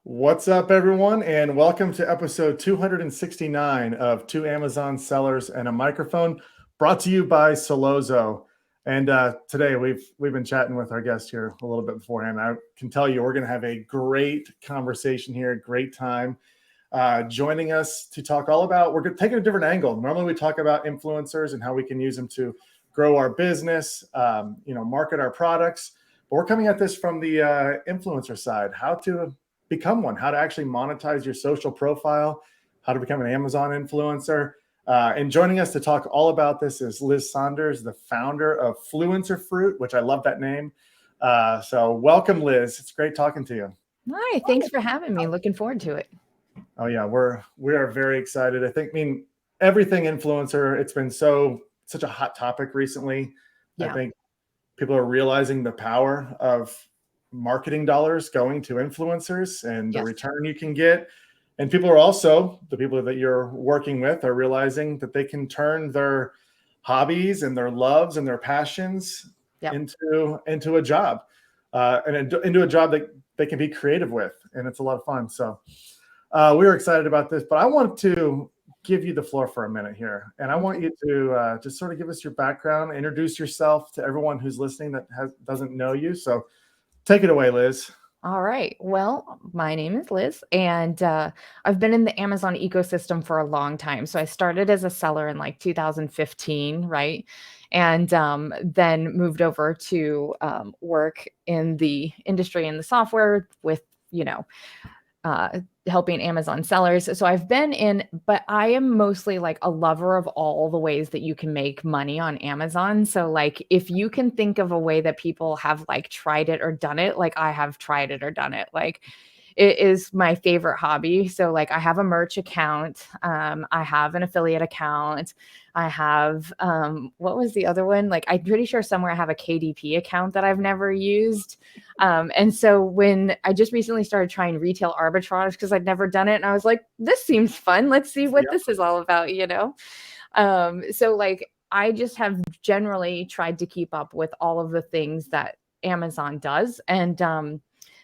What's up, everyone, and welcome to episode 269 of Two Amazon Sellers and a Microphone, brought to you by Sellozo. And today we've been chatting with our guest here a little bit beforehand. I can tell you we're going to have a great conversation here, great time. Joining us to talk all about, we're taking a different angle. Normally we talk about influencers and how we can use them to grow our business, market our products. But we're coming at this from the influencer side, how to become one, how to actually monetize your social profile, how to become an Amazon influencer. And joining us to talk all about this is Liz Saunders, the founder of Fluencer Fruit, which I love that name. So welcome, Liz. It's great talking to you. Hi, thanks for having me. Looking forward to it. Oh yeah, we are very excited. I mean, everything influencer, it's been such a hot topic recently. Yeah. I think people are realizing the power of marketing dollars going to influencers and the Yes. return you can get. And people are also, the people that you're working with are realizing that they can turn their hobbies and their loves and their passions Yep. into a job, and into a job that they can be creative with. And it's a lot of fun. So we were excited about this, but I want to give you the floor for a minute here. And I want you to just sort of give us your background, introduce yourself to everyone who's listening that doesn't know you. So take it away, Liz. All right. Well, my name is Liz, and I've been in the Amazon ecosystem for a long time. So I started as a seller in like 2015, right? And then moved over to work in the industry in the software with, helping Amazon sellers. So I've been in, but I am mostly like a lover of all the ways that you can make money on Amazon. So like if you can think of a way that people have like tried it or done it, like I have tried it or done it, like it is my favorite hobby. So like I have a merch account, I have an affiliate account, I have what was the other one? Like I'm pretty sure somewhere I have a KDP account that I've never used. And so when I just recently started trying retail arbitrage because I'd never done it, and I was like, this seems fun. Let's see what this is all about. So like I just have generally tried to keep up with all of the things that Amazon does. And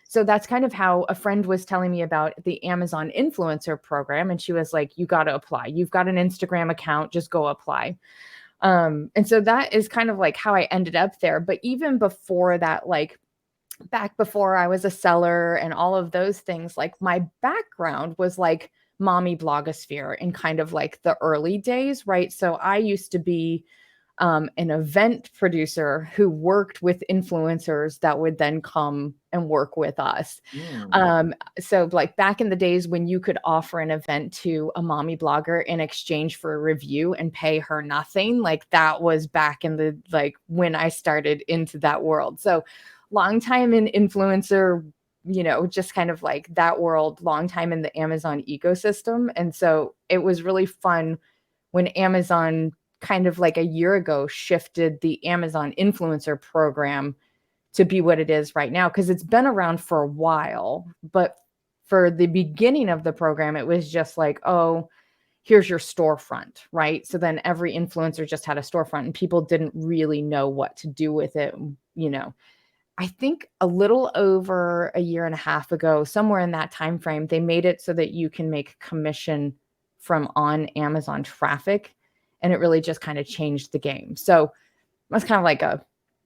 so that's kind of how a friend was telling me about the Amazon influencer program. And she was like, you got to apply. You've got an Instagram account, just go apply. And so that is kind of like how I ended up there. But even before that, like back before I was a seller and all of those things, like my background was like mommy blogosphere in kind of like the early days, right? So I used to be an event producer who worked with influencers that would then come and work with us. So like back in the days when you could offer an event to a mommy blogger in exchange for a review and pay her nothing, like that was back in the, like when I started into that world. So long time in influencer, just kind of like that world, long time in the Amazon ecosystem. And so it was really fun when Amazon kind of like a year ago shifted the Amazon influencer program to be what it is right now, because it's been around for a while. But for the beginning of the program, it was just like, oh, here's your storefront, right? So then every influencer just had a storefront and people didn't really know what to do with it. I think a little over a year and a half ago, somewhere in that time frame, they made it so that you can make commission from on Amazon traffic. And it really just kind of changed the game. So that's kind of like a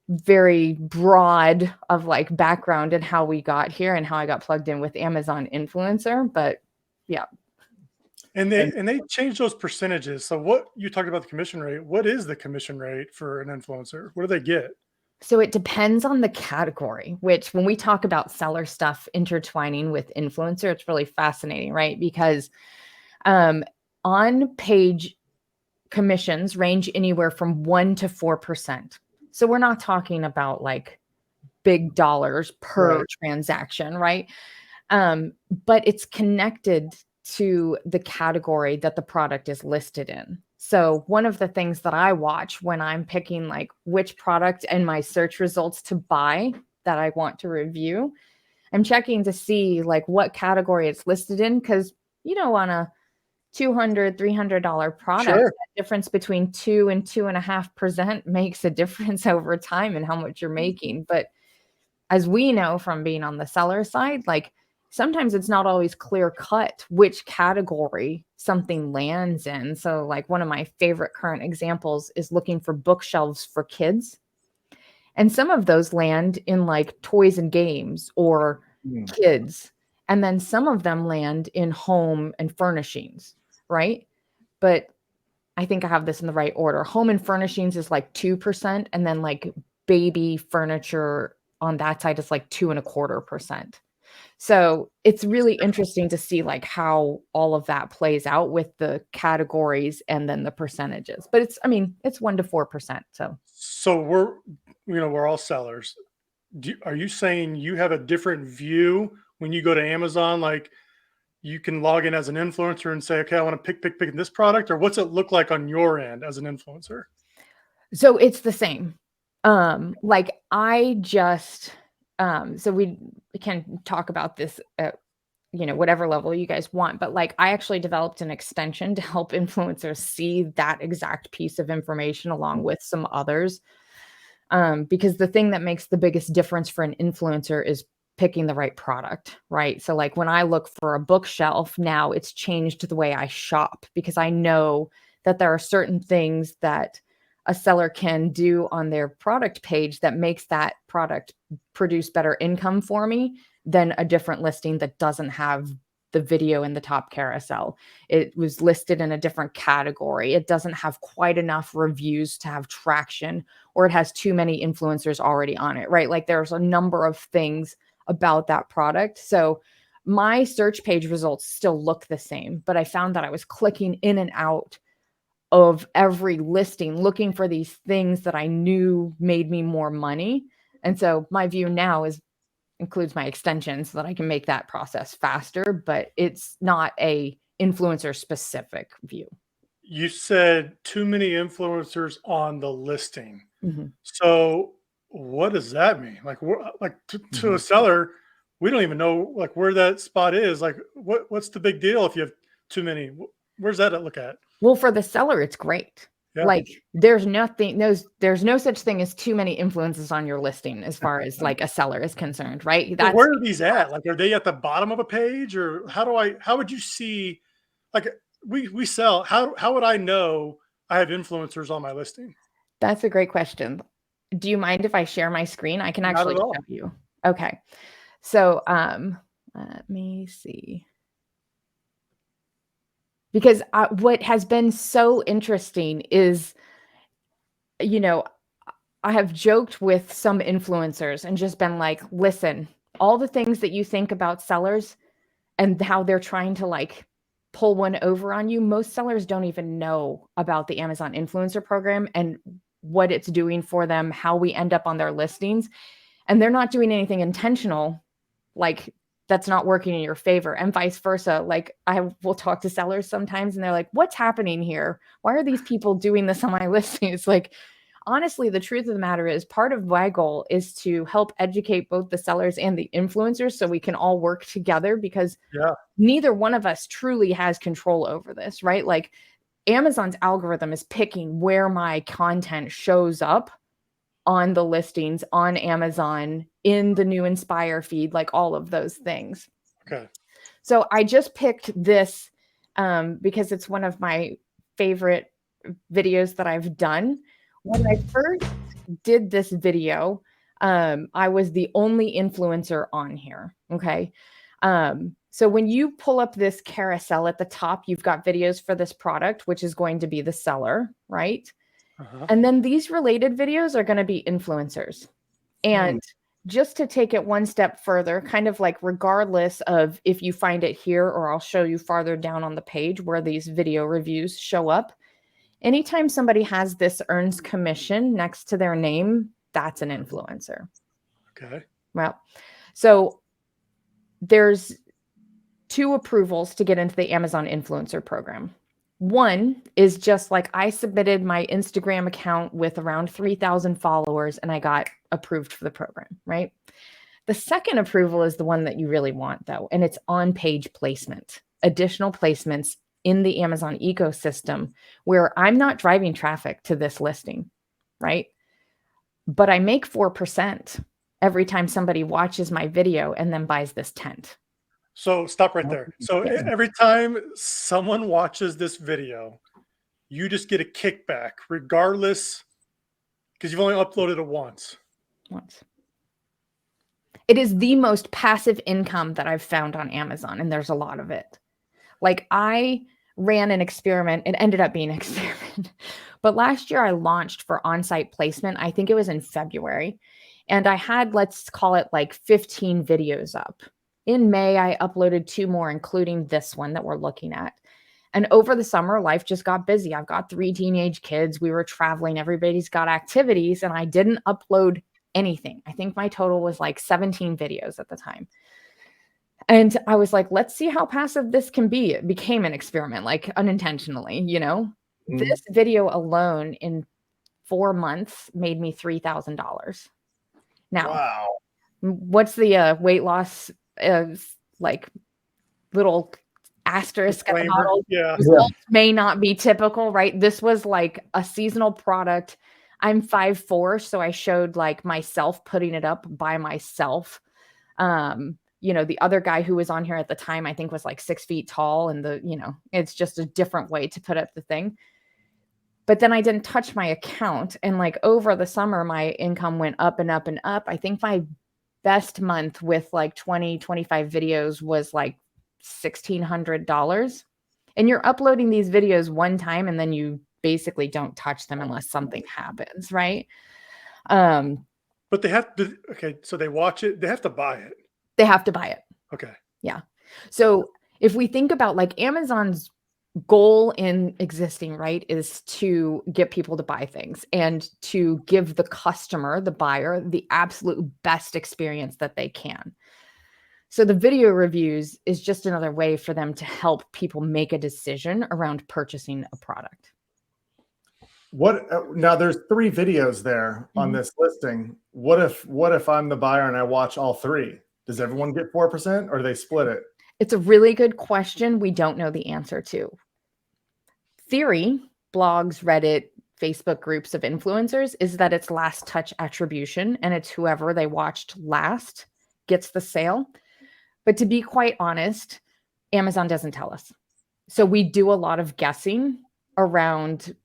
very broad of like background and how we got here and how I got plugged in with Amazon influencer. But yeah. And they changed those percentages. So what you talked about the commission rate, what is the commission rate for an influencer? What do they get? So it depends on the category, which when we talk about seller stuff intertwining with influencer, it's really fascinating, right? Because on page commissions range anywhere from 1% to 4%. So we're not talking about like big dollars per transaction, right? But it's connected to the category that the product is listed in. So one of the things that I watch when I'm picking like which product and my search results to buy that I want to review, I'm checking to see like what category it's listed in, because on a $200, $300 product, Sure. that difference between 2 and 2.5% makes a difference over time in how much you're making. But as we know from being on the seller side, like sometimes it's not always clear cut which category something lands in. So like one of my favorite current examples is looking for bookshelves for kids. And some of those land in like toys and games or kids. And then some of them land in home and furnishings, right? But I think I have this in the right order. Home and furnishings is like 2%, and then like baby furniture on that side is like 2.25%. So it's really interesting to see like how all of that plays out with the categories and then the percentages. But it's, I mean, it's 1 to 4%. So we're all sellers. Are you saying you have a different view when you go to Amazon? Like you can log in as an influencer and say, okay, I want to pick this product, or what's it look like on your end as an influencer? So it's the same. Like I just, so we can talk about this at, whatever level you guys want, but like I actually developed an extension to help influencers see that exact piece of information along with some others. Because the thing that makes the biggest difference for an influencer is picking the right product, right? So like when I look for a bookshelf now, it's changed the way I shop because I know that there are certain things that a seller can do on their product page that makes that product produce better income for me than a different listing that doesn't have the video in the top carousel. It was listed in a different category. It doesn't have quite enough reviews to have traction, or it has too many influencers already on it, right? Like there's a number of things about that product. So my search page results still look the same, but I found that I was clicking in and out of every listing looking for these things that I knew made me more money. And so my view now includes my extension so that I can make that process faster, but it's not a influencer specific view. You said too many influencers on the listing. Mm-hmm. So what does that mean? Like, to a seller, we don't even know like where that spot is. Like, what's the big deal if you have too many? Where's that to look at? Well, for the seller, it's great. Yeah. Like there's no such thing as too many influences on your listing as far as like a seller is concerned, right? But where are these at? Like, are they at the bottom of a page, or how would you see? Like, we sell. How would I know I have influencers on my listing? That's a great question. Do you mind if I share my screen? I can Not actually at all. show you. Okay. So let me see. Because what has been so interesting is, I have joked with some influencers and just been like, listen, all the things that you think about sellers and how they're trying to like pull one over on you, most sellers don't even know about the Amazon influencer program and what it's doing for them, how we end up on their listings. And they're not doing anything intentional, like that's not working in your favor, and vice versa. Like I will talk to sellers sometimes and they're like, what's happening here? Why are these people doing this on my listing? It's like, honestly, the truth of the matter is part of my goal is to help educate both the sellers and the influencers so we can all work together because neither one of us truly has control over this, right? Like Amazon's algorithm is picking where my content shows up on the listings on Amazon, in the new Inspire feed, like all of those things. Okay. So I just picked this because it's one of my favorite videos that I've done. When I first did this video, I was the only influencer on here. Okay. So when you pull up this carousel at the top, you've got videos for this product, which is going to be the seller, right? And then these related videos are going to be influencers. And just to take it one step further, kind of like regardless of if you find it here or I'll show you farther down on the page where these video reviews show up, anytime somebody has this earns commission next to their name, that's an influencer. Okay. Well, so there's 2 approvals to get into the Amazon influencer program. One is just like I submitted my Instagram account with around 3,000 followers and I got approved for the program, right? The second approval is the one that you really want though, and it's on-page placement, additional placements in the Amazon ecosystem where I'm not driving traffic to this listing, right? But I make 4% every time somebody watches my video and then buys this tent. So stop right there. So every time someone watches this video, you just get a kickback, regardless, because you've only uploaded it once. Once. It is the most passive income that I've found on Amazon, and there's a lot of it. Like I ran an experiment. It ended up being an experiment. But last year I launched for on-site placement. I think it was in February. And I had, let's call it like 15 videos up. In May, I uploaded 2 more, including this one that we're looking at. And over the summer, life just got busy. I've got 3 teenage kids. We were traveling. Everybody's got activities. And I didn't upload anything. I think my total was like 17 videos at the time. And I was like, let's see how passive this can be. It became an experiment, like unintentionally, you know? This video alone in 4 months made me $3,000. Now, Wow. what's the weight loss like little asterisk at the Disclaimer. bottom? Yeah. Results may not be typical, right? This was like a seasonal product. I'm 5'4", so I showed like myself putting it up by myself. You know, the other guy who was on here at the time, I think was like 6 feet tall, and it's just a different way to put up the thing. But then I didn't touch my account. And like over the summer, my income went up and up and up. I think my best month with like 20, 25 videos was like $1,600. And you're uploading these videos one time and then you basically don't touch them unless something happens, right? But they have to, okay, so they watch it, they have to buy it. They have to buy it. Okay. Yeah. So if we think about like Amazon's goal in existing, right, is to get people to buy things and to give the customer, the buyer, the absolute best experience that they can. So the video reviews is just another way for them to help people make a decision around purchasing a product. Now there's 3 videos there on this listing. What if I'm the buyer and I watch all 3? Does everyone get 4% or do they split it? It's a really good question we don't know the answer to. Theory, blogs, Reddit, Facebook groups of influencers, is that it's last touch attribution and it's whoever they watched last gets the sale. But to be quite honest, Amazon doesn't tell us. So we do a lot of guessing around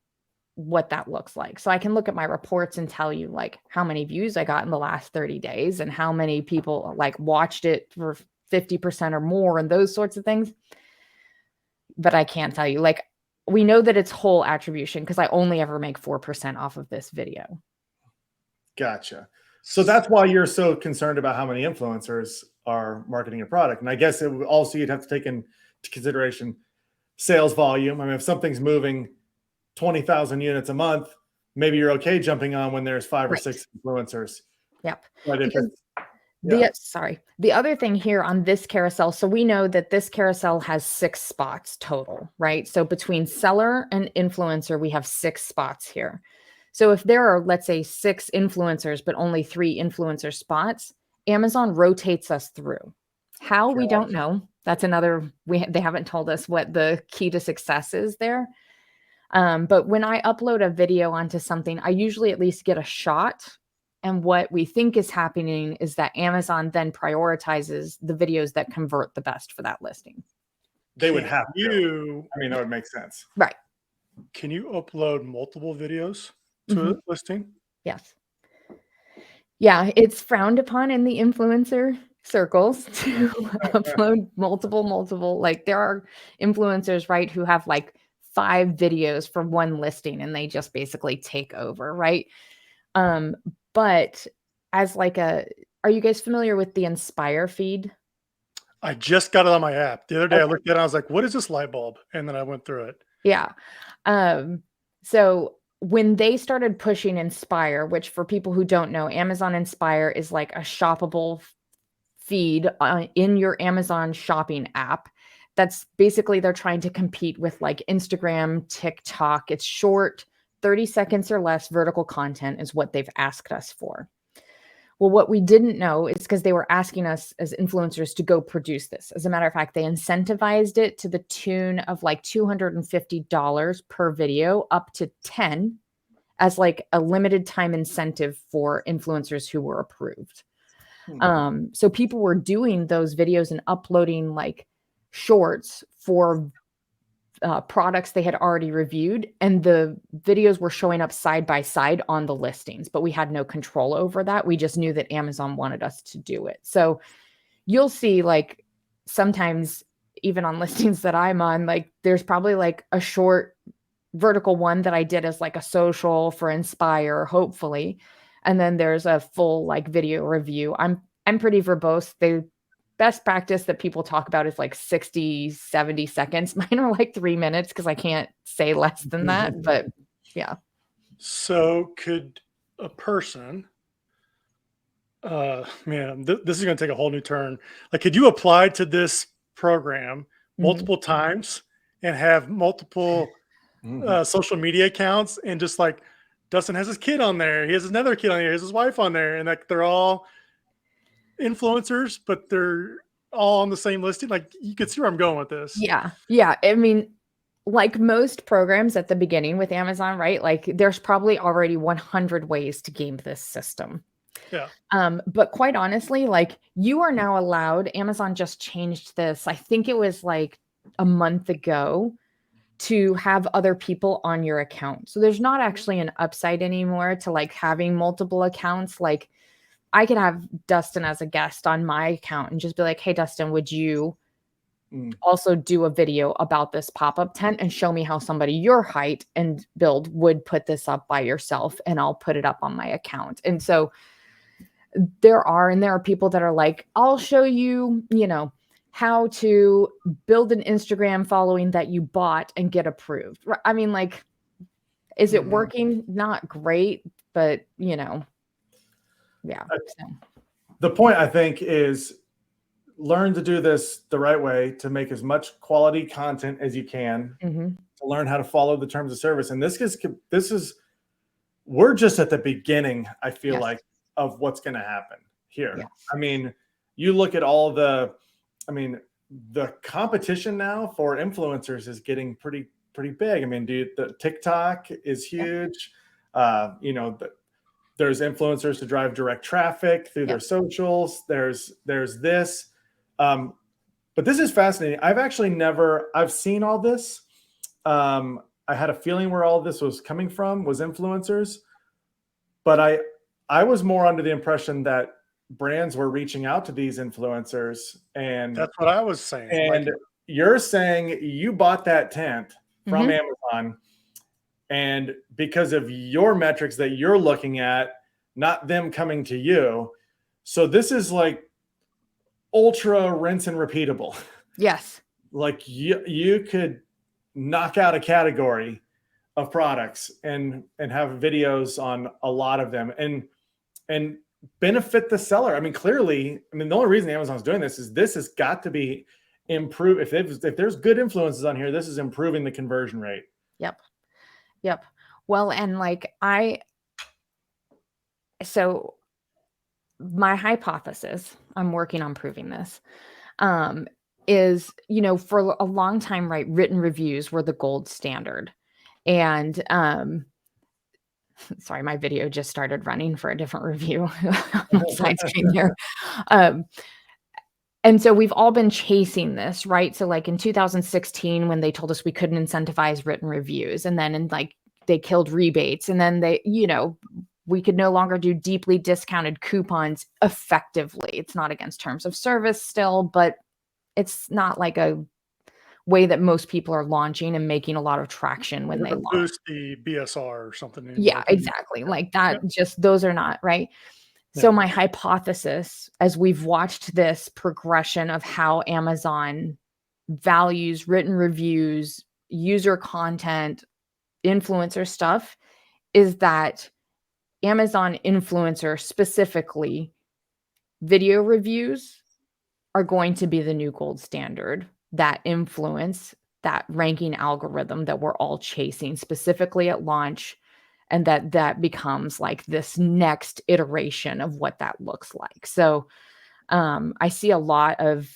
what that looks like. So I can look at my reports and tell you like how many views I got in the last 30 days and how many people like watched it for 50% or more and those sorts of things. But I can't tell you, like, we know that it's whole attribution because I only ever make 4% off of this video. Gotcha. So that's why you're so concerned about how many influencers are marketing your product. And I guess it would also, you'd have to take into consideration sales volume. I mean, if something's moving 20,000 units a month, maybe you're okay jumping on when there's 5 or 6 influencers. Yep. But if The other thing here on this carousel, so we know that this carousel has 6 spots total, right? So between seller and influencer, we have 6 spots here. So if there are, let's say, 6 influencers, but only 3 influencer spots, Amazon rotates us through. How, we don't know. That's another, they haven't told us what the key to success is there. But when I upload a video onto something, I usually at least get a shot. And what we think is happening is that Amazon then prioritizes the videos that convert the best for that listing. They would have to. I mean, that would make sense. Right. Can you upload multiple videos to a listing? Yes. Yeah, it's frowned upon in the influencer circles to upload multiple. Like there are influencers, right, who have like 5 videos for one listing and they just basically take over, right? But as like are you guys familiar with the Inspire feed? I just got it on my app. The other day I looked at it and I was like, what is this light bulb? And then I went through it. Yeah. So when they started pushing Inspire, which for people who don't know, Amazon Inspire is like a shoppable feed in your Amazon shopping app. That's basically, they're trying to compete with like Instagram, TikTok. It's short, 30 seconds or less vertical content is what they've asked us for. Well, what we didn't know is because they were asking us as influencers to go produce this. As a matter of fact, they incentivized it to the tune of like $250 per video, up to 10 as like a limited time incentive for influencers who were approved. So people were doing those videos and uploading like shorts for products they had already reviewed, and the videos were showing up side by side on the listings, but we had no control over that. We just knew that Amazon wanted us to do it. So you'll see like sometimes even on listings that I'm on, like there's probably like a short vertical one that I did as like a social for Inspire, hopefully. And then there's a full like video review. I'm pretty verbose. The best practice that people talk about is like 60, 70 seconds. Mine are like 3 minutes because I can't say less than that. But yeah. So could a person, man, this is going to take a whole new turn. Like, could you apply to this program multiple times and have multiple social media accounts, and just like Dustin has his kid on there, he has another kid on there, he has his wife on there, and like they're all influencers, but they're all on the same listing? Like, you could see where I'm going with this. Yeah. Yeah. I mean, like most programs at the beginning with Amazon, right? Like there's probably already 100 ways to game this system. Yeah. But quite honestly, like you are now allowed, Amazon just changed this. I think it was like a month ago, to have other people on your account. So there's not actually an upside anymore to like having multiple accounts. Like I could have Dustin as a guest on my account and just be like, hey, Dustin, would you also do a video about this pop-up tent and show me how somebody your height and build would put this up by yourself, and I'll put it up on my account. And so there are people that are like, I'll show you, how to build an Instagram following that you bought and get approved. I mean, like, is it working? Not great, but yeah. The point, I think, is learn to do this the right way, to make as much quality content as you can, to learn how to follow the terms of service. And we're just at the beginning, I feel like, of what's going to happen here. Yes. I mean, you look at all the competition now for influencers is getting pretty big. I mean, dude, the TikTok is huge. There's influencers to drive direct traffic through their socials. There's this. But this is fascinating. I've seen all this. I had a feeling where all this was coming from was influencers, but I was more under the impression that brands were reaching out to these influencers, and that's what I was saying. And you're saying you bought that tent from Amazon, and because of your metrics that you're looking at, not them coming to you. So this is like ultra rinse and repeatable. Yes. Like you could knock out a category of products and have videos on a lot of them and benefit the seller. I mean, clearly, the only reason Amazon's doing this has got to be improved. If there's good influences on here, this is improving the conversion rate. Yep. Well, and like so my hypothesis, I'm working on proving this, is, for a long time, right, written reviews were the gold standard. And sorry, my video just started running for a different review on my side screen there. And so we've all been chasing this, right? So like in 2016, when they told us we couldn't incentivize written reviews, and then they killed rebates, and then we could no longer do deeply discounted coupons effectively. It's not against terms of service still, but it's not like a way that most people are launching and making a lot of traction when they launch. Boost the BSR or something. Yeah, exactly. Like that, just those are not right. So my hypothesis, as we've watched this progression of how Amazon values written reviews, user content, influencer stuff, is that Amazon influencer, specifically video reviews, are going to be the new gold standard that influence that ranking algorithm that we're all chasing, specifically at launch. And that becomes like this next iteration of what that looks like. So I see a lot of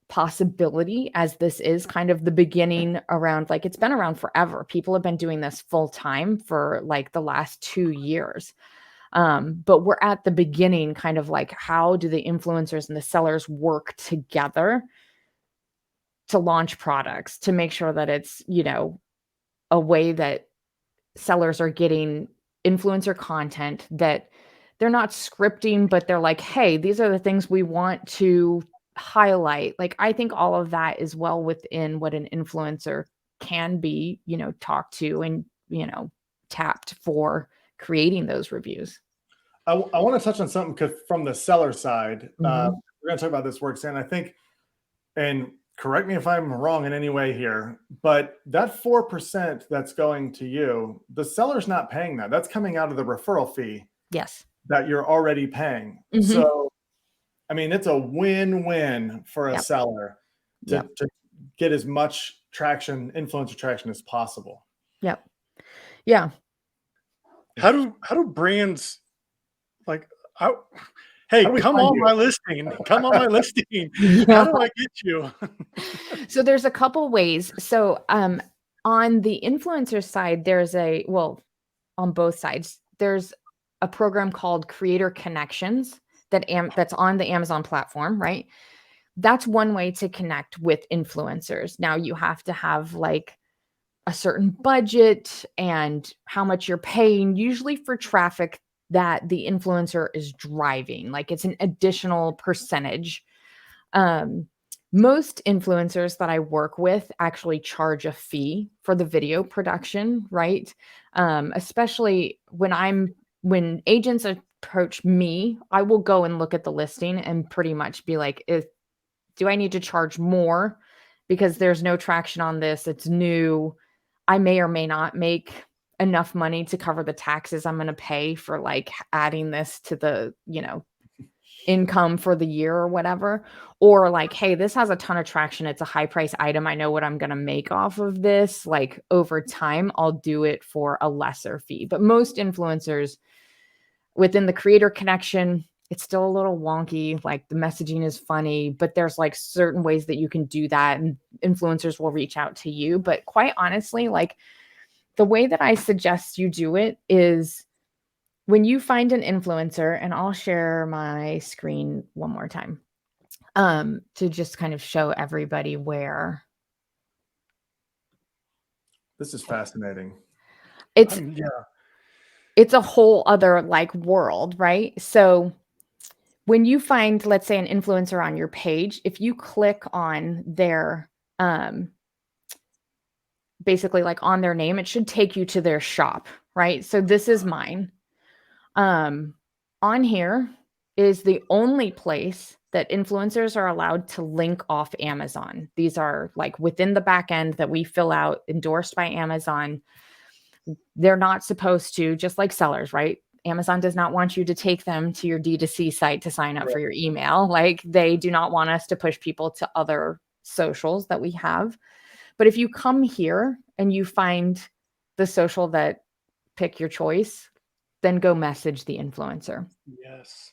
possibility, as this is kind of the beginning around, like, it's been around forever. People have been doing this full time for like the last 2 years. But we're at the beginning, kind of like, how do the influencers and the sellers work together to launch products, to make sure that it's, a way that sellers are getting influencer content that they're not scripting, but they're like, hey, these are the things we want to highlight. Like, I think all of that is well within what an influencer can be, talked to and, tapped for creating those reviews. I want to touch on something because from the seller side, Mhm. we're going to talk about this works, and I think, and correct me if I'm wrong in any way here, but that 4% that's going to you, the seller's not paying that. That's coming out of the referral fee Yes. that you're already paying. Mhm. So, I mean, it's a win-win for a Yep. seller to, Yep. to get as much traction, influencer traction as possible. Yep. Yeah. How do brands like how, hey, How do we come find on you? my listing. Come on my listing. How Yeah. do I get you? So there's a couple ways. So on the influencer side, on both sides, there's a program called Creator Connections that's on the Amazon platform, right? That's one way to connect with influencers. Now you have to have like a certain budget and how much you're paying, usually for traffic that the influencer is driving. Like, it's an additional percentage. Um, Most influencers that I work with actually charge a fee for the video production, right? Especially when agents approach me, I will go and look at the listing and pretty much be like, do I need to charge more because there's no traction on this? It's new. I may or may not make enough money to cover the taxes I'm going to pay for like adding this to the, income for the year or whatever. Or like, hey, this has a ton of traction. It's a high price item. I know what I'm going to make off of this. Like, over time, I'll do it for a lesser fee. But most influencers within the creator connection, it's still a little wonky. Like, the messaging is funny, but there's like certain ways that you can do that, and influencers will reach out to you. But quite honestly, like, the way that I suggest you do it is when you find an influencer, and I'll share my screen one more time to just kind of show everybody where This is fascinating. it's Yeah. it's a whole other like world, right? So when you find, let's say, an influencer on your page, if you click on their basically like on their name, it should take you to their shop, right? So this is mine. On here is the only place that influencers are allowed to link off Amazon. These are like within the back end that we fill out, endorsed by Amazon. They're not supposed to, just like sellers, right? Amazon does not want you to take them to your D2C site to sign up for your email. Like, they do not want us to push people to other socials that we have. But if you come here and you find the social that pick your choice, then go message the influencer. Yes.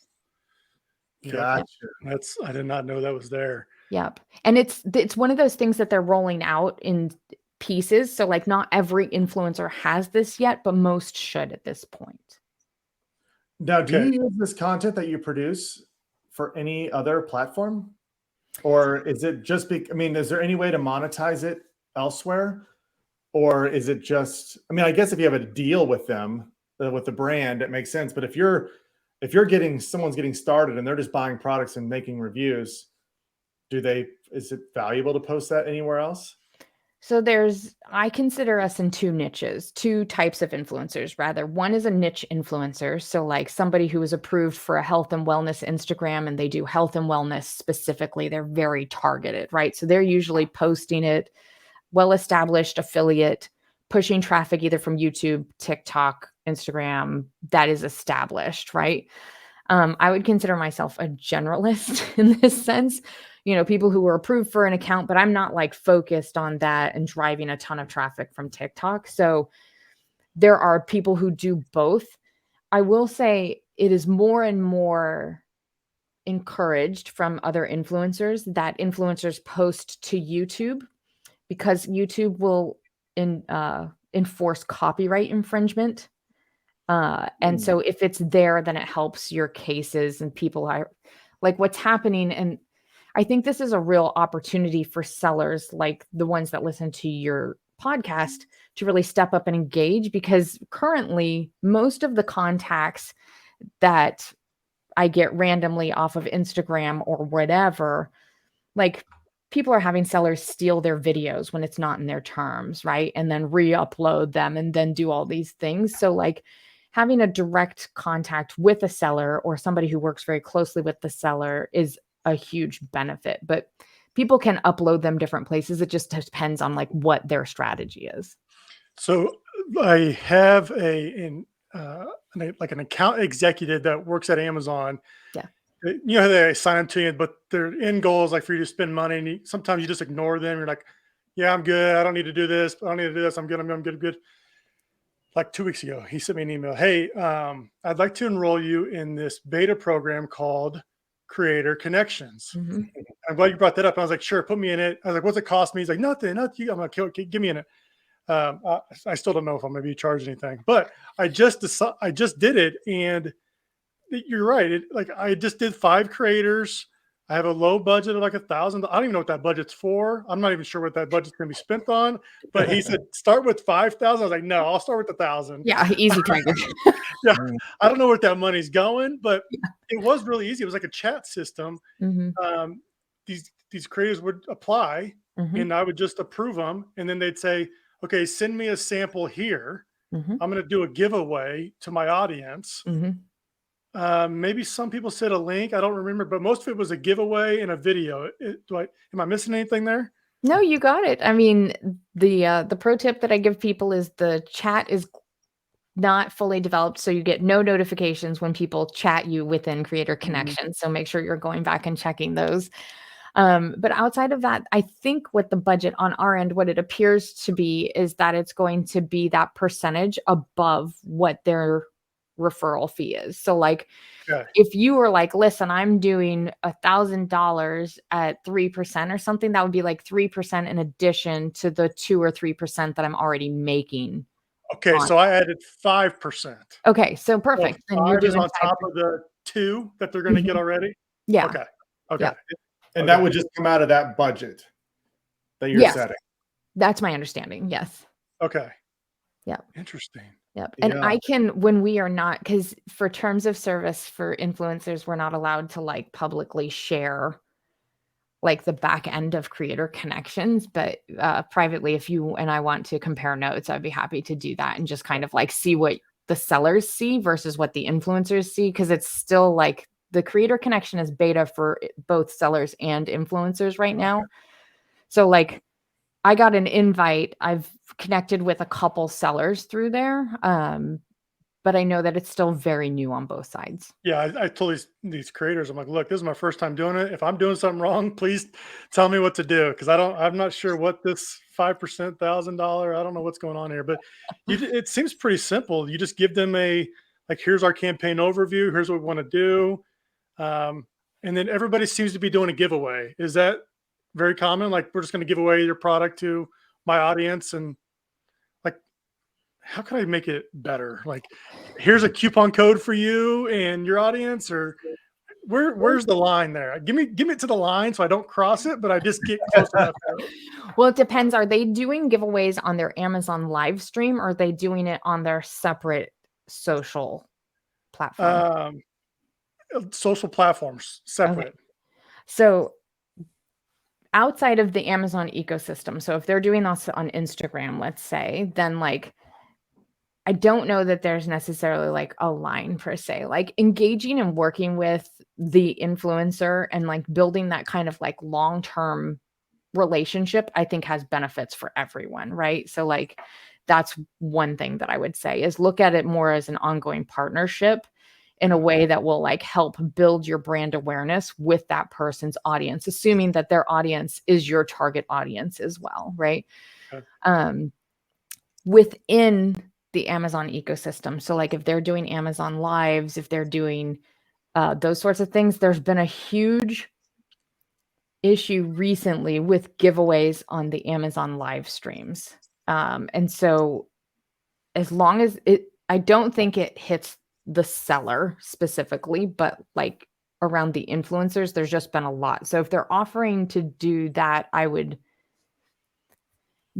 Yep. Gotcha. I did not know that was there. Yep. And it's one of those things that they're rolling out in pieces. So like, not every influencer has this yet, but most should at this point. Now, do Okay. you use this content that you produce for any other platform? Or is it just I mean, is there any way to monetize it elsewhere? Or is it just, I mean, I guess if you have a deal with them, with the brand, it makes sense. But if someone's getting started and they're just buying products and making reviews, is it valuable to post that anywhere else? So I consider us in two types of influencers, rather. One is a niche influencer. So like somebody who is approved for a health and wellness Instagram, and they do health and wellness specifically. They're very targeted, right? So they're usually posting it, well-established affiliate, pushing traffic either from YouTube, TikTok, Instagram, that is established, right? I would consider myself a generalist in this sense. People who are approved for an account, but I'm not like focused on that and driving a ton of traffic from TikTok. So there are people who do both. I will say it is more and more encouraged from other influencers that influencers post to YouTube, because YouTube will enforce copyright infringement And so if it's there, then it helps your cases and people are like what's happening. And I think this is a real opportunity for sellers like the ones that listen to your podcast to really step up and engage, because currently most of the contacts that I get randomly off of Instagram or whatever, like people are having sellers steal their videos when it's not in their terms, right? And then re-upload them and then do all these things. So like having a direct contact with a seller or somebody who works very closely with the seller is a huge benefit. But people can upload them different places. It just depends on like what their strategy is. So I have like an account executive that works at Amazon. Yeah. You know how they assign them to you, but their end goal is like for you to spend money, and sometimes you just ignore them. You're like, "Yeah, I'm good. I don't need to do this. I don't need to do this. I'm good. I'm good. I'm good." Like 2 weeks ago, he sent me an email. Hey, I'd like to enroll you in this beta program called Creator Connections. Mm-hmm. I'm glad you brought that up. I was like, sure, put me in it. I was like, what's it cost me? He's like, nothing. I'm like, okay, give me in it. I still don't know if I'm going to be charged anything, but I just did it, and you're right. Like I just did 5 creators. I have a low budget of like $1,000. I don't even know what that budget's for. I'm not even sure what that budget's going to be spent on. But he said start with 5,000. I was like, no, I'll start with 1,000. Yeah, easy target. Yeah, I don't know where that money's going, but it was really easy. It was like a chat system. Mm-hmm. These creators would apply, Mm-hmm. and I would just approve them, and then they'd say, okay, send me a sample here. Mm-hmm. I'm going to do a giveaway to my audience. Mm-hmm. Maybe some people said a link. I don't remember, but most of it was a giveaway and a video. Am I missing anything there? No, you got it. I mean, the pro tip that I give people is the chat is not fully developed, so you get no notifications when people chat you within Creator Connections. So make sure you're going back and checking those. But outside of that, I think what the budget on our end, what it appears to be, is that it's going to be that percentage above what their referral fee is. So like Okay. if you were like, listen, I'm doing $1,000 at 3% or something, that would be like 3% in addition to the 2 or 3% that I'm already making. Okay, so I added 5%. Okay, so So perfect. Then you're 5 is doing on 5%. top of the 2 that they're going to get already. Yeah. Okay. Okay. Yeah. And that would just come out of that budget that you're Yes. setting. That's my understanding. Yes. Okay. Yeah. Interesting. Yep. And Yeah. I can, when we are not, because for terms of service for influencers, we're not allowed to like publicly share like the back end of Creator Connections, but privately, if you and I want to compare notes, I'd be happy to do that and just kind of like see what the sellers see versus what the influencers see, because it's still like the Creator Connection is beta for both sellers and influencers right now. So like I got an invite. I've connected with a couple sellers through there. But I know that it's still very new on both sides. Yeah, I told these creators, I'm like, look, this is my first time doing it. If I'm doing something wrong, please tell me what to do, because I'm not sure what this 5% $1,000. I don't know what's going on here, but it seems pretty simple. You just give them here's our campaign overview. Here's what we want to do, and then everybody seems to be doing a giveaway. Is that very common? Like we're just going to give away your product to my audience, and how can I make it better? Like, here's a coupon code for you and your audience, or where's the line there? Give me to the line so I don't cross it, but I just get close enough. Well, it depends. Are they doing giveaways on their Amazon live stream, or are they doing it on their separate social platform? Social platforms separate. Okay. So outside of the Amazon ecosystem, so if they're doing this on Instagram, let's say, then like I don't know that there's necessarily like a line per se. Like engaging and working with the influencer and like building that kind of like long-term relationship, I think has benefits for everyone, right? So like that's one thing that I would say is look at it more as an ongoing partnership in a way that will like help build your brand awareness with that person's audience, assuming that their audience is your target audience as well, right? Okay. Within the Amazon ecosystem. So like if they're doing Amazon lives, if they're doing those sorts of things, there's been a huge issue recently with giveaways on the Amazon live streams. And so as long as I don't think it hits the seller specifically, but like around the influencers, there's just been a lot. So if they're offering to do that, I would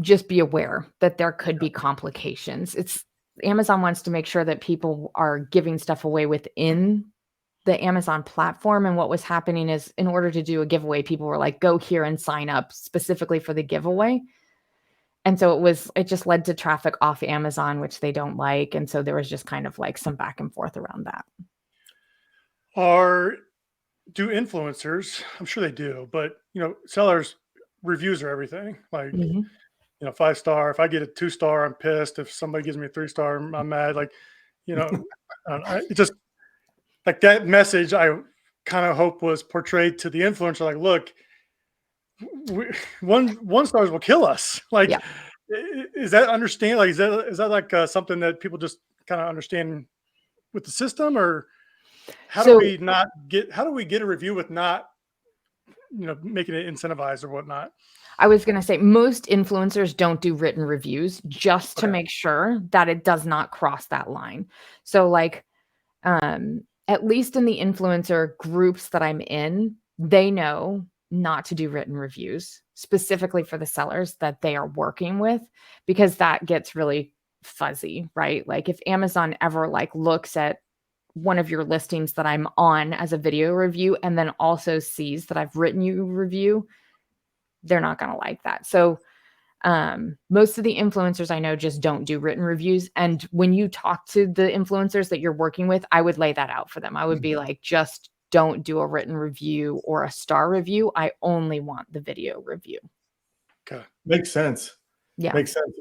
just be aware that there could be complications. It's Amazon wants to make sure that people are giving stuff away within the Amazon platform. And what was happening is, in order to do a giveaway, people were like, go here and sign up specifically for the giveaway. And so it just led to traffic off Amazon, which they don't like. And so there was just kind of like some back and forth around that. Do influencers, I'm sure they do, but sellers reviews are everything. Like, Mhm. 5-star. If I get a 2-star, I'm pissed. If somebody gives me a 3-star, I'm mad. Like, it just like that message I kind of hope was portrayed to the influencer. Like, look, one stars will kill us. Like, Yeah. is that understand? Like, is that like something that people just kind of understand with the system, or how do we get a review with not, making it incentivized or whatnot? I was going to say most influencers don't do written reviews just to Okay. make sure that it does not cross that line. So like, at least in the influencer groups that I'm in, they know not to do written reviews specifically for the sellers that they are working with, because that gets really fuzzy, right? Like if Amazon ever like looks at one of your listings that I'm on as a video review and then also sees that I've written you a review, they're not going to like that. So most of the influencers I know just don't do written reviews. And when you talk to the influencers that you're working with, I would lay that out for them. I would be like, just don't do a written review or a star review. I only want the video review. Okay. Makes sense. Yeah. Makes sense.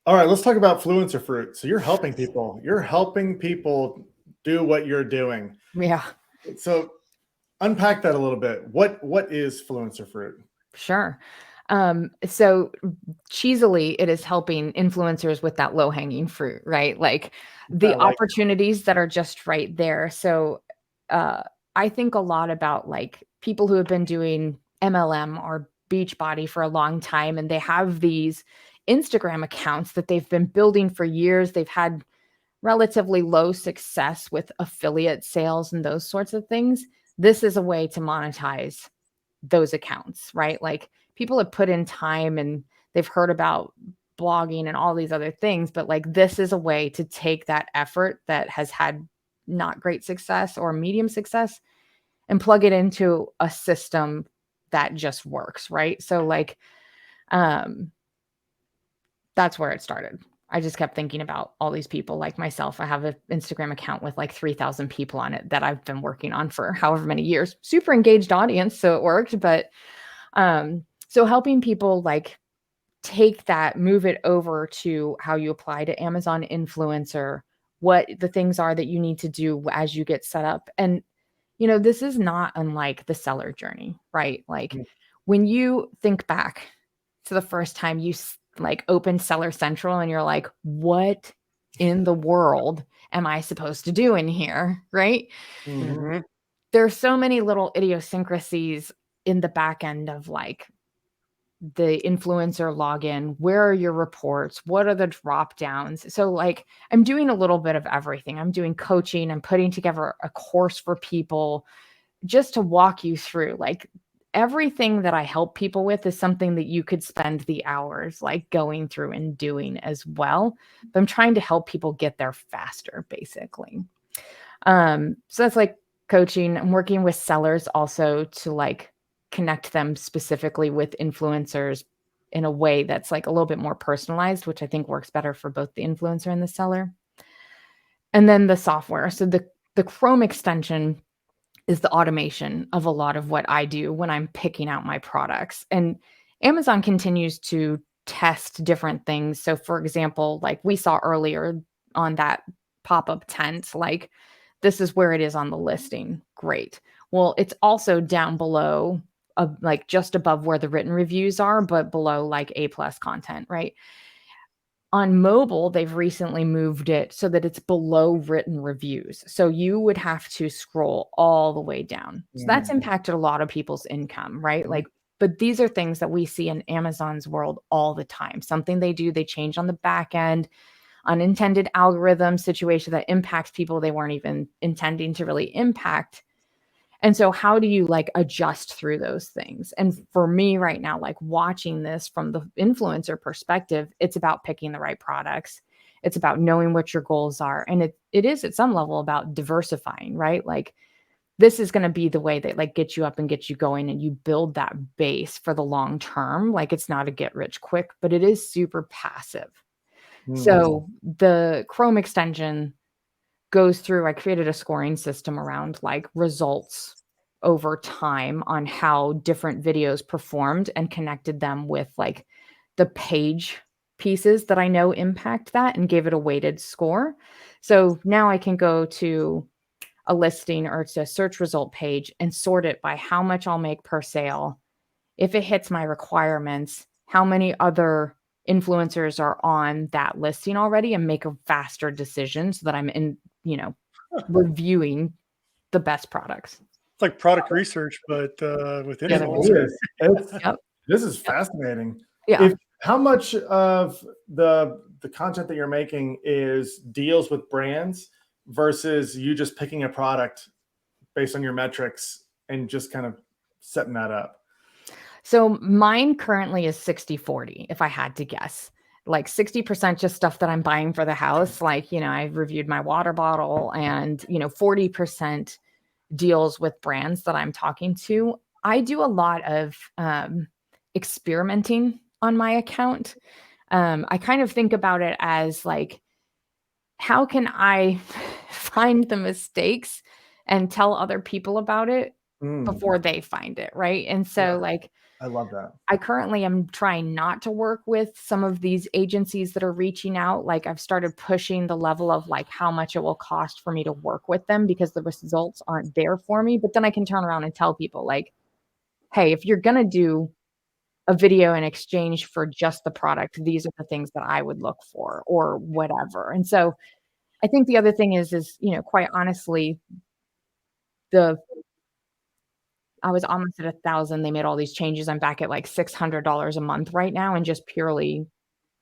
All right, let's talk about Fluencer Fruit. So you're helping people. You're helping people do what you're doing. Yeah. So unpack that a little bit. What is Fluencer Fruit? Sure. So cheesily, it is helping influencers with that low hanging fruit, right? Like the opportunities that are just right there. So, I think a lot about like people who have been doing MLM or Beachbody for a long time, and they have these Instagram accounts that they've been building for years. They've had relatively low success with affiliate sales and those sorts of things. This is a way to monetize those accounts, right? Like people have put in time and they've heard about blogging and all these other things, but like this is a way to take that effort that has had not great success or medium success and plug it into a system that just works, right? So like that's where it started. I just kept thinking about all these people like myself. I have an Instagram account with like 3,000 people on it that I've been working on for however many years. Super engaged audience, so it worked. But so helping people like take that, move it over to how you apply to Amazon influencer, what the things are that you need to do as you get set up. And this is not unlike the seller journey, right? Like when you think back to the first time you like opened Seller Central and you're like, what in the world am I supposed to do in here? Right. Mm-hmm. There's so many little idiosyncrasies in the back end of like the influencer login. Where are your reports? What are the drop downs? So like I'm doing a little bit of everything. I'm doing coaching. I'm putting together a course for people just to walk you through like everything that I help people with is something that you could spend the hours like going through and doing as well. But I'm trying to help people get there faster, basically. So that's like coaching. I'm working with sellers also to like connect them specifically with influencers in a way that's like a little bit more personalized, which I think works better for both the influencer and the seller. And then the software. So the Chrome extension is the automation of a lot of what I do when I'm picking out my products. And Amazon continues to test different things. So for example, like we saw earlier on that pop-up tent, like this is where it is on the listing. Great. Well, it's also down below, like just above where the written reviews are, but below like A+ content, right? On mobile, they've recently moved it so that it's below written reviews. So you would have to scroll all the way down. So that's impacted a lot of people's income, right? Like, but these are things that we see in Amazon's world all the time. Something they do, they change on the back end. unintended algorithm situation that impacts people they weren't even intending to really impact. And so how do you like adjust through those things? And for me right now, like watching this from the influencer perspective, it's about picking the right products. It's about knowing what your goals are. And it is at some level about diversifying, right? Like this is going to be the way that like gets you up and gets you going and you build that base for the long term. Like it's not a get rich quick, but it is super passive. So the Chrome extension goes through, I created a scoring system around like results over time on how different videos performed and connected them with like the page pieces that I know impact that and gave it a weighted score. So now I can go to a listing or it's a search result page and sort it by how much I'll make per sale. If it hits my requirements, how many other influencers are on that listing already and make a faster decision so that I'm in, reviewing the best products. It's like product research, but with Yeah, there influencers. Yep. This is fascinating. Yeah. How much of the content that you're making is deals with brands versus you just picking a product based on your metrics and just kind of setting that up? So mine currently is 60-40, if I had to guess. Like 60% just stuff that I'm buying for the house. Like, I've reviewed my water bottle and, 40% deals with brands that I'm talking to. I do a lot of experimenting on my account. I kind of think about it as like, how can I find the mistakes and tell other people about it before they find it, right? And so like, I love that. I currently am trying not to work with some of these agencies that are reaching out. Like I've started pushing the level of like how much it will cost for me to work with them because the results aren't there for me. But then I can turn around and tell people like, hey, if you're going to do a video in exchange for just the product, these are the things that I would look for or whatever. And so I think the other thing is, quite honestly, I was almost at 1,000. They made all these changes. I'm back at like $600 a month right now. And just purely,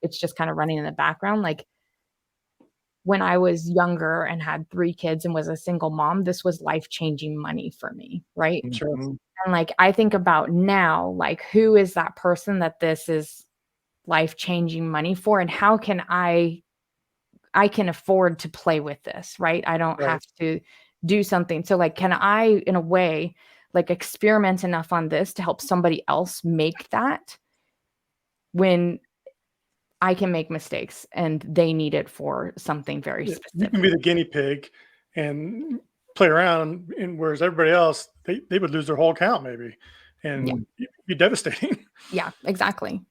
it's just kind of running in the background. Like when I was younger and had 3 kids and was a single mom, this was life-changing money for me. Right. Sure. And like, I think about now, like, who is that person that this is life-changing money for? And how can I can afford to play with this, right? I don't have to do something. So like, can I, in a way, like experiment enough on this to help somebody else make that when I can make mistakes and they need it for something very You specific. can be the guinea pig and play around, and whereas everybody else, they would lose their whole account maybe, and it'd be devastating. Yeah, exactly.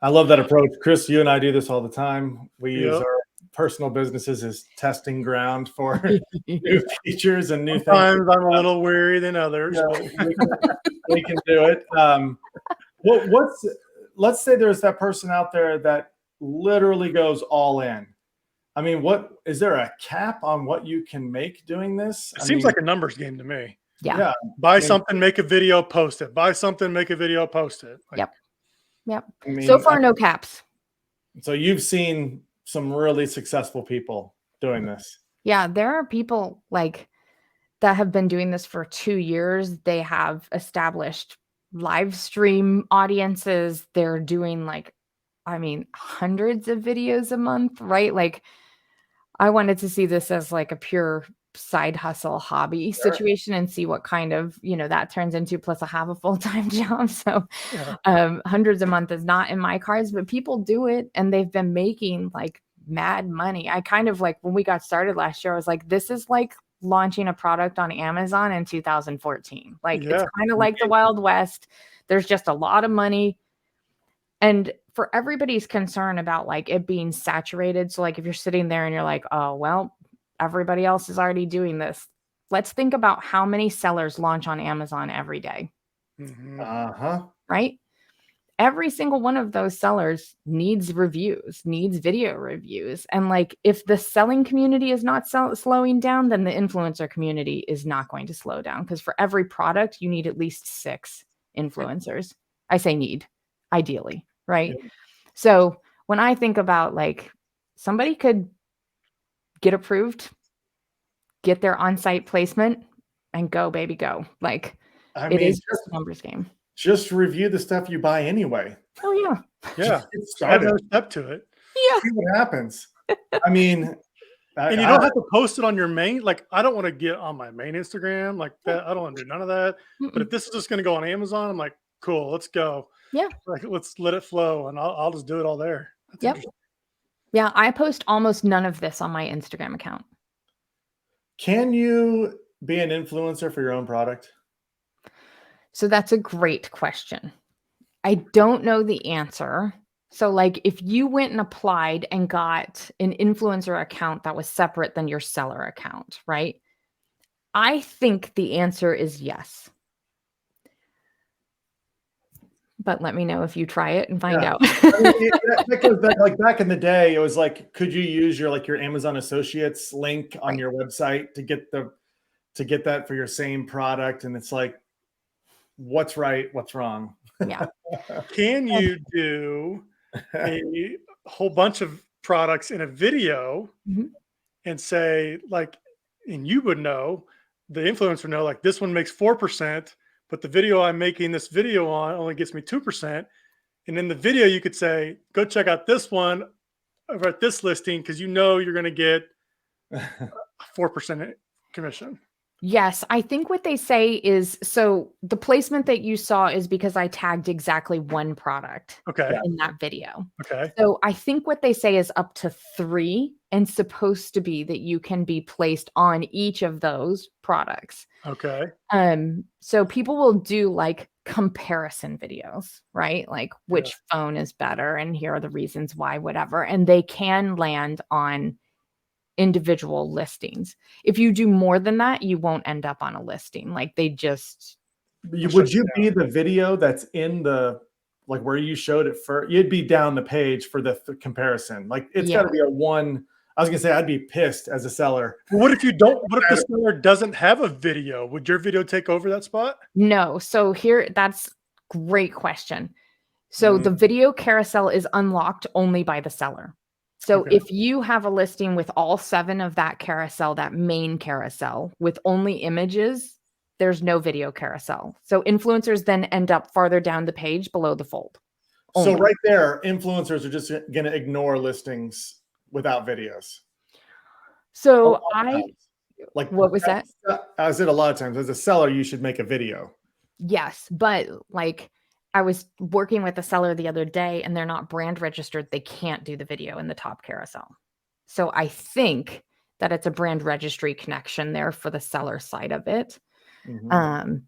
I love that approach. Chris, you and I do this all the time. We use Yep. our personal businesses as testing ground for new features and new things. Sometimes I'm a little weary than others. We can do it. Let's say there's that person out there that literally goes all in. I mean, is there a cap on what you can make doing this? It seems like a numbers game to me. Yeah. Buy something, make a video, post it. Buy something, make a video, post it. Yep. I mean, so far, no caps. So you've seen some really successful people doing this. Yeah, there are people like that have been doing this for 2 years. They have established live stream audiences. They're doing hundreds of videos a month, right? Like I wanted to see this as like a pure side hustle hobby situation and see what kind of, that turns into, plus I have a full-time job. So hundreds a month is not in my cards, but people do it and they've been making like mad money. I kind of like when we got started last year, I was like, this is like launching a product on Amazon in 2014. Like it's kind of like the Wild West. There's just a lot of money. And for everybody's concern about like it being saturated. So like if you're sitting there and you're like, oh, well, everybody else is already doing this. Let's think about how many sellers launch on Amazon every day. Right? Every single one of those sellers needs reviews, needs video reviews. And like if the selling community is not slowing down, then the influencer community is not going to slow down. Because for every product, you need at least 6 influencers. I say need, ideally, right? So when I think about like somebody could get approved, get their on-site placement, and go, baby, go. Like, I it mean, is just a numbers game. just review the stuff you buy anyway. Oh, yeah. Yeah. Just get Add started. another step to it. Yeah. See what happens. I mean, And you don't have to post it on your main. Like, I don't want to get on my main Instagram like that. I don't want to do none of that. But if this is just going to go on Amazon, I'm like, cool, let's go. Yeah. Like, let's let it flow, and I'll just do it all there. That's Yep. interesting. Yeah, I post almost none of this on my Instagram account. Can you be an influencer for your own product? So that's a great question. I don't know the answer. So, like, if you went and applied and got an influencer account that was separate than your seller account, right? I think the answer is yes. But let me know if you try it and find out. I mean, that goes back, like back in the day, it was like, could you use your Amazon Associates link on your website to get that for your same product? And it's like, what's right, what's wrong? Yeah. Can you do a whole bunch of products in a video and say, like, and you would know, the influencer know, like, this one makes 4%, but the video I'm making this video on only gets me 2%. And in the video, you could say, go check out this one over at this listing, because you know you're going to get a 4% commission. Yes, I think what they say is, so the placement that you saw is because I tagged exactly one product in that video. Okay. So I think what they say is up to 3, and supposed to be that you can be placed on each of those products. Okay. So people will do like comparison videos, right? Like which phone is better, and here are the reasons why, whatever. And they can land on individual listings. If you do more than that, you won't end up on a listing. Like they just would you be the video that's in the, like, where you showed it first? You'd be down the page for the comparison. Like, it's got to be a one. I was gonna say, I'd be pissed as a seller. What if you don't? What if the seller doesn't have a video? Would your video take over that spot? No. So here, that's great question. So the video carousel is unlocked only by the seller. So if you have a listing with all 7 of that carousel, that main carousel with only images, there's no video carousel. So influencers then end up farther down the page below the fold. So right there, influencers are just going to ignore listings without videos. So like, what was that? I said a lot of times, as a seller, you should make a video. Yes, but like, I was working with a seller the other day, and they're not brand registered. They can't do the video in the top carousel. So I think that it's a brand registry connection there for the seller side of it.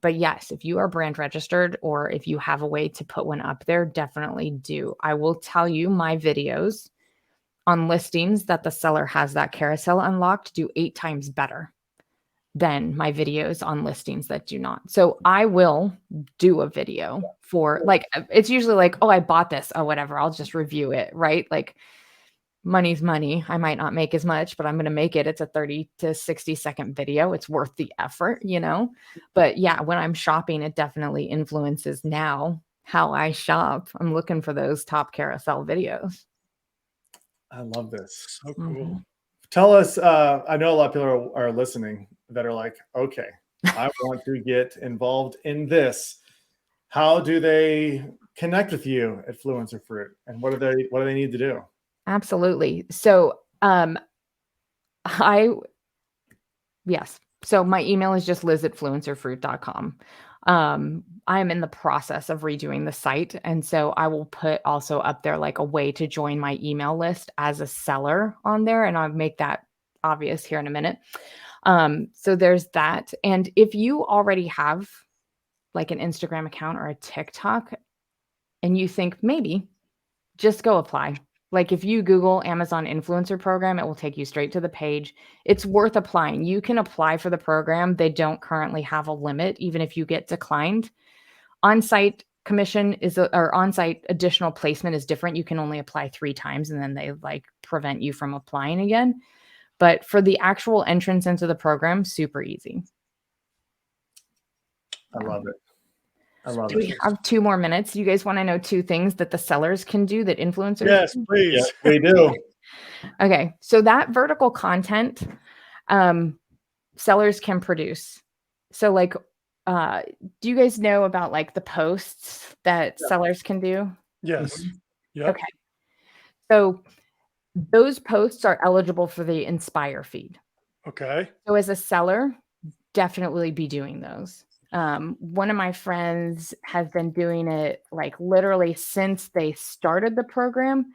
But yes, if you are brand registered, or if you have a way to put one up there, definitely do. I will tell you, my videos on listings that the seller has that carousel unlocked do 8 times better than my videos on listings that do not. So I will do a video for, like, it's usually like, oh, I bought this. Oh, whatever. I'll just review it. Right. Like, money's money. I might not make as much, but I'm going to make it. It's a 30 to 60-second video. It's worth the effort, you know? But yeah, when I'm shopping, it definitely influences now how I shop. I'm looking for those top carousel videos. I love this. So cool. Tell us, I know a lot of people are listening that are like, okay, I want to get involved in this. How do they connect with you at Fluencer Fruit, and what do they need to do? Absolutely. So, so my email is just liz@fluencerfruit.com. I am in the process of redoing the site. And so I will put also up there like a way to join my email list as a seller on there. And I'll make that obvious here in a minute. So there's that. And if you already have like an Instagram account or a TikTok, and you think maybe, just go apply. Like if you Google Amazon influencer program, it will take you straight to the page. It's worth applying. You can apply for the program. They don't currently have a limit, even if you get declined. On-site commission or on-site additional placement is different. You can only apply 3 times, and then they like prevent you from applying again. But for the actual entrance into the program, super easy. I love it. I love it. We have 2 more minutes. You guys want to know 2 things that the sellers can do that influencers? Yes, please. Yeah, we do. Okay. So that vertical content, sellers can produce. So like, do you guys know about like the posts that sellers can do? Yes. Mhm. Yep. Okay. So those posts are eligible for the Inspire feed. Okay. So as a seller, definitely be doing those. One of my friends has been doing it like literally since they started the program.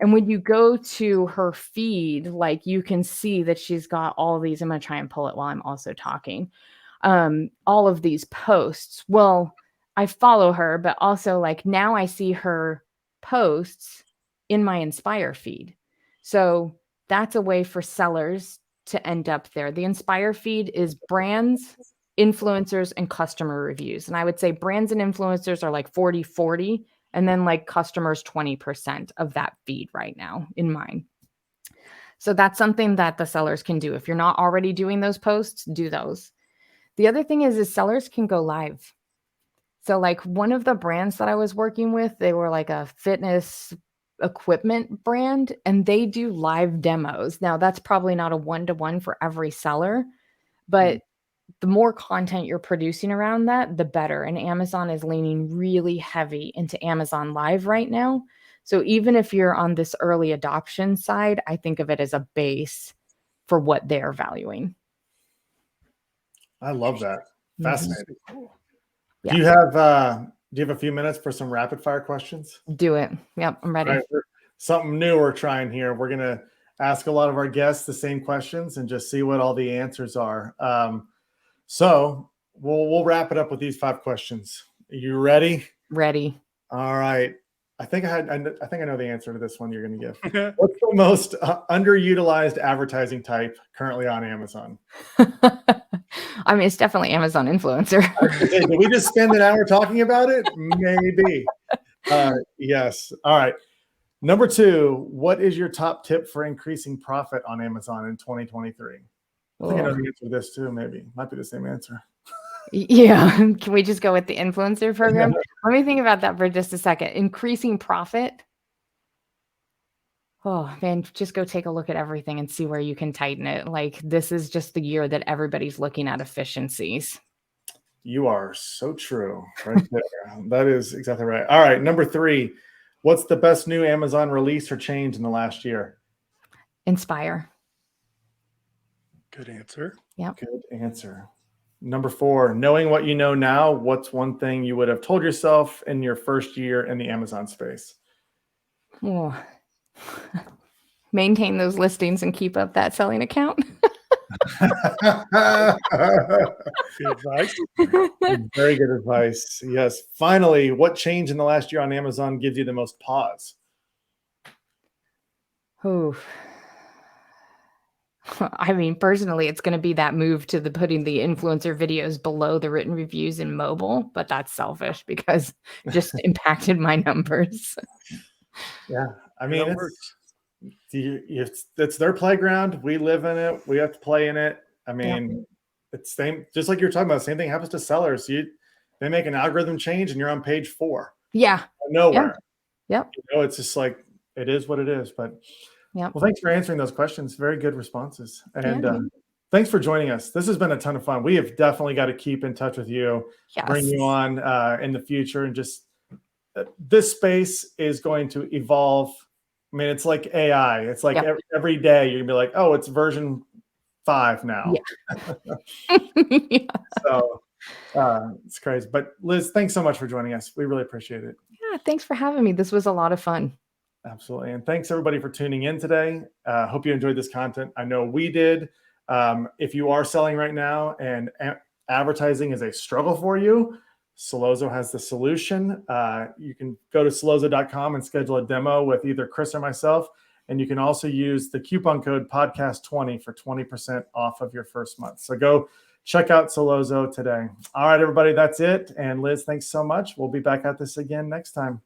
And when you go to her feed, like you can see that she's got all these. I'm going to try and pull it while I'm also talking. All of these posts. Well, I follow her, but also like now I see her posts in my Inspire feed. So that's a way for sellers to end up there. The Inspire feed is brands, influencers, and customer reviews. And I would say brands and influencers are like 40-40, and then like customers 20% of that feed right now in mine. So that's something that the sellers can do. If you're not already doing those posts, do those. The other thing is sellers can go live. So like one of the brands that I was working with, they were like a fitness equipment brand and they do live demos. Now that's probably not a one-to-one for every seller, but the more content you're producing around that, the better. And Amazon is leaning really heavy into Amazon Live right now. So even if you're on this early adoption side, I think of it as a base for what they're valuing. I love that. Fascinating. Yeah. Do you have a few minutes for some rapid fire questions? Do it. Yep, I'm ready. All right, something new we're trying here. We're gonna ask a lot of our guests the same questions and just see what all the answers are. So we'll wrap it up with these 5 questions. Are you ready? Ready. All right. I think I know the answer to this one you're going to give. What's the most underutilized advertising type currently on Amazon? I mean, it's definitely Amazon influencer. Did we just spend an hour talking about it? Maybe. Yes. All right. Number 2, what is your top tip for increasing profit on Amazon in 2023? I think I know the answer to this too, maybe. Might be the same answer. Yeah. Can we just go with the influencer program? Let me think about that for just a second. Increasing profit. Oh man, just go take a look at everything and see where you can tighten it. Like this is just the year that everybody's looking at efficiencies. You are so true right there. That is exactly right. All right. Number 3, what's the best new Amazon release or change in the last year? Inspire. Good answer. Yep. Good answer. Number 4, knowing what you know now, what's one thing you would have told yourself in your first year in the Amazon space? Oh. Maintain those listings and keep up that selling account. Good advice. Very good advice. Yes. Finally, what change in the last year on Amazon gives you the most pause? Oh. I mean, personally, it's going to be that move to the putting the influencer videos below the written reviews in mobile, but that's selfish because it just impacted my numbers. Yeah. I mean, That works. it's their playground. We live in it. We have to play in it. I mean, it's same, just like you're talking about, same thing happens to sellers. They make an algorithm change and you're on page 4. Yeah. Nowhere. Yep. It's just like, it is what it is. But Yep. well, thanks for answering those questions. Very good responses. And Yeah. thanks for joining us. This has been a ton of fun. We have definitely got to keep in touch with you, bring you on in the future. And just this space is going to evolve. I mean, it's like AI. It's like every day you're going to be like, oh, it's version 5 now. Yeah. So it's crazy. But Liz, thanks so much for joining us. We really appreciate it. Yeah. Thanks for having me. This was a lot of fun. Absolutely. And thanks everybody for tuning in today. Hope you enjoyed this content. I know we did. If you are selling right now and advertising is a struggle for you, Sellozo has the solution. You can go to sellozo.com and schedule a demo with either Chris or myself. And you can also use the coupon code podcast20 for 20% off of your first month. So go check out Sellozo today. All right, everybody, that's it. And Liz, thanks so much. We'll be back at this again next time.